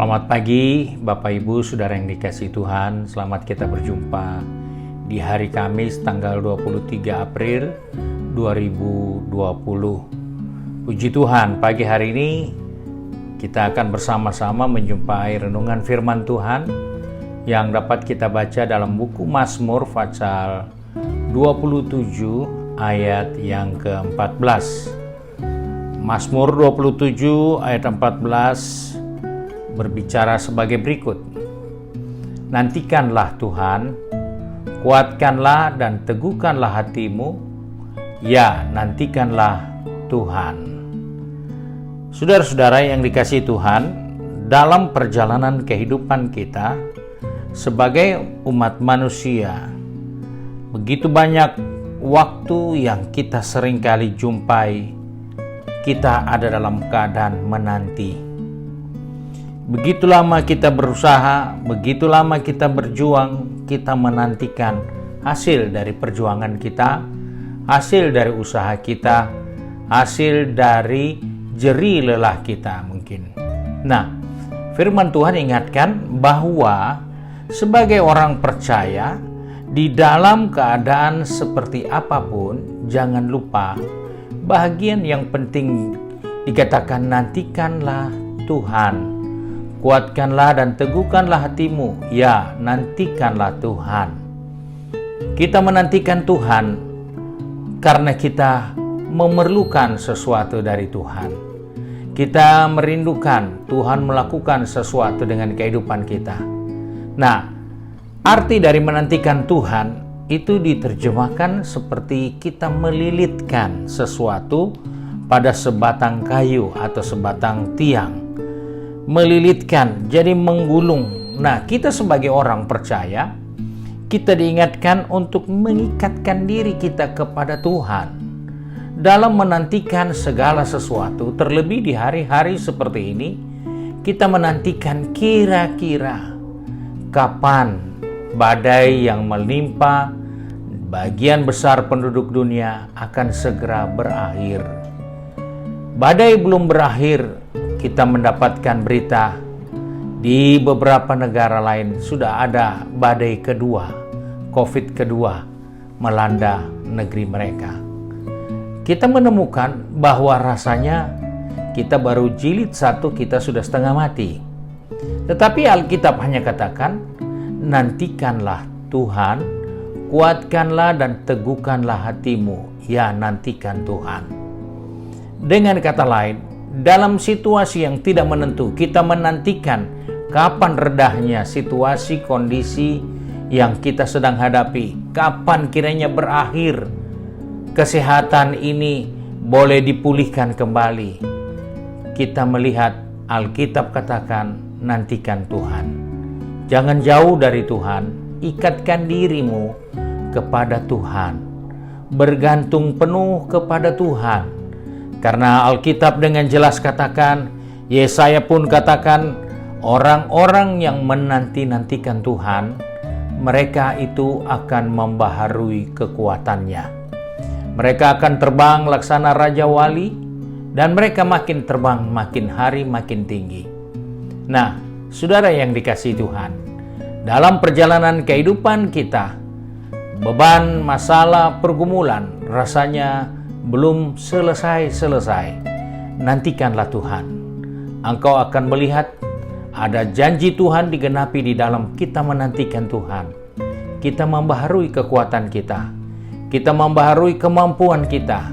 Selamat pagi Bapak Ibu Saudara yang dikasihi Tuhan. Selamat kita berjumpa di hari Kamis tanggal 23 April 2020. Puji Tuhan, pagi hari ini kita akan bersama-sama menjumpai renungan firman Tuhan yang dapat kita baca dalam buku Mazmur pasal 27 ayat yang ke-14. Mazmur 27 ayat 14 berbicara sebagai berikut. Nantikanlah Tuhan, kuatkanlah dan teguhkanlah hatimu, ya nantikanlah Tuhan. Saudara-saudara yang dikasihi Tuhan, dalam perjalanan kehidupan kita sebagai umat manusia, begitu banyak waktu yang kita seringkali jumpai, kita ada dalam keadaan menanti. Begitu lama kita berusaha, begitu lama kita berjuang, kita menantikan hasil dari perjuangan kita, hasil dari usaha kita, hasil dari jerih lelah kita mungkin. Nah, firman Tuhan ingatkan bahwa sebagai orang percaya, di dalam keadaan seperti apapun, jangan lupa bagian yang penting dikatakan nantikanlah Tuhan. Kuatkanlah dan teguhkanlah hatimu, ya nantikanlah Tuhan. Kita menantikan Tuhan karena kita memerlukan sesuatu dari Tuhan. Kita merindukan Tuhan melakukan sesuatu dengan kehidupan kita. Nah, arti dari menantikan Tuhan itu diterjemahkan seperti kita melilitkan sesuatu pada sebatang kayu atau sebatang tiang. Melilitkan, jadi menggulung. Nah, kita sebagai orang percaya, kita diingatkan untuk mengikatkan diri kita kepada Tuhan dalam menantikan segala sesuatu. Terlebih di hari-hari seperti ini, kita menantikan kira-kira kapan badai yang menimpa bagian besar penduduk dunia akan segera berakhir. Badai belum berakhir, kita mendapatkan berita di beberapa negara lain sudah ada badai kedua, COVID kedua melanda negeri mereka. Kita menemukan bahwa rasanya kita baru jilid 1, kita sudah setengah mati. Tetapi Alkitab hanya katakan, nantikanlah Tuhan, kuatkanlah dan teguhkanlah hatimu, ya nantikan Tuhan. Dengan kata lain, dalam situasi yang tidak menentu, kita menantikan kapan redahnya situasi kondisi yang kita sedang hadapi, kapan kiranya berakhir kesehatan ini boleh dipulihkan kembali. Kita melihat Alkitab katakan, nantikan Tuhan. Jangan jauh dari Tuhan, ikatkan dirimu kepada Tuhan, bergantung penuh kepada Tuhan. Karena Alkitab dengan jelas katakan, Yesaya pun katakan, orang-orang yang menanti-nantikan Tuhan, mereka itu akan membaharui kekuatannya. Mereka akan terbang laksana Raja Wali, dan mereka makin terbang, makin hari makin tinggi. Nah, saudara yang dikasihi Tuhan, dalam perjalanan kehidupan kita, beban, masalah, pergumulan rasanya belum selesai-selesai. Nantikanlah Tuhan. Engkau akan melihat ada janji Tuhan digenapi di dalam kita menantikan Tuhan. Kita membaharui kekuatan kita. Kita membaharui kemampuan kita.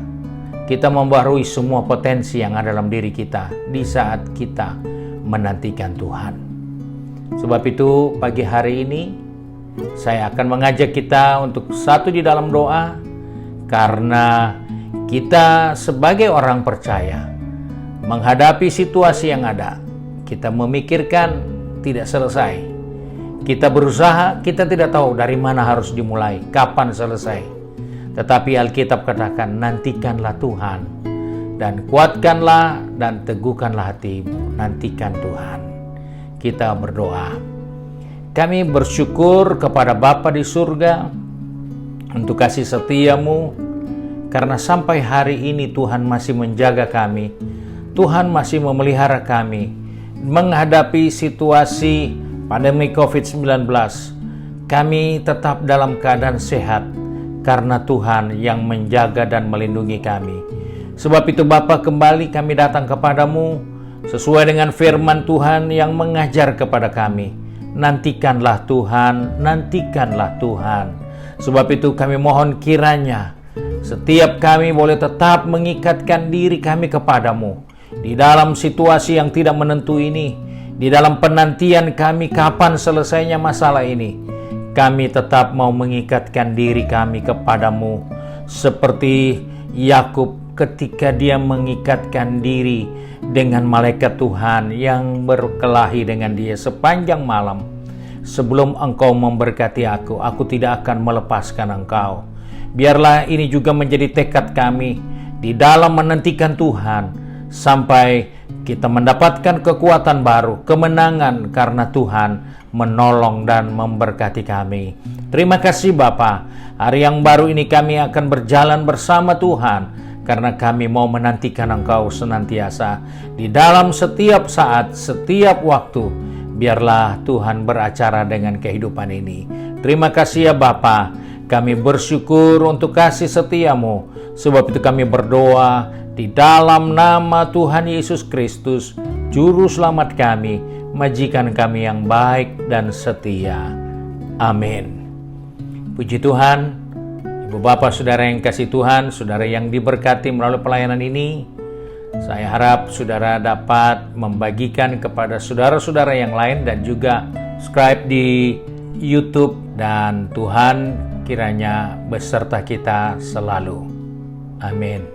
Kita membaharui semua potensi yang ada dalam diri kita di saat kita menantikan Tuhan. Sebab itu pagi hari ini saya akan mengajak kita untuk satu di dalam doa, karena kita sebagai orang percaya menghadapi situasi yang ada, kita memikirkan tidak selesai. Kita berusaha, kita tidak tahu dari mana harus dimulai, kapan selesai. Tetapi Alkitab katakan, nantikanlah Tuhan dan kuatkanlah dan teguhkanlah hatimu, nantikan Tuhan. Kita berdoa. Kami bersyukur kepada Bapa di surga untuk kasih setiamu, karena sampai hari ini Tuhan masih menjaga kami, Tuhan masih memelihara kami, menghadapi situasi pandemi COVID-19, kami tetap dalam keadaan sehat karena Tuhan yang menjaga dan melindungi kami. Sebab itu Bapa, kembali kami datang kepadamu sesuai dengan firman Tuhan yang mengajar kepada kami. Nantikanlah Tuhan, nantikanlah Tuhan. Sebab itu kami mohon kiranya setiap kami boleh tetap mengikatkan diri kami kepadamu di dalam situasi yang tidak menentu ini, di dalam penantian kami kapan selesainya masalah ini. Kami tetap mau mengikatkan diri kami kepadamu seperti Yakub ketika dia mengikatkan diri dengan malaikat Tuhan yang berkelahi dengan dia sepanjang malam. Sebelum engkau memberkati aku tidak akan melepaskan engkau. Biarlah ini juga menjadi tekad kami di dalam menantikan Tuhan sampai kita mendapatkan kekuatan baru, kemenangan karena Tuhan menolong dan memberkati kami. Terima kasih Bapa. Hari yang baru ini kami akan berjalan bersama Tuhan karena kami mau menantikan Engkau senantiasa di dalam setiap saat, setiap waktu. Biarlah Tuhan beracara dengan kehidupan ini. Terima kasih ya Bapa. Kami bersyukur untuk kasih setiamu. Sebab itu kami berdoa di dalam nama Tuhan Yesus Kristus, Juru Selamat kami, majikan kami yang baik dan setia. Amin. Puji Tuhan, Ibu Bapak Saudara yang kasih Tuhan, Saudara yang diberkati melalui pelayanan ini, saya harap Saudara dapat membagikan kepada saudara-saudara yang lain dan juga subscribe di YouTube, dan Tuhan kiranya beserta kita selalu. Amin.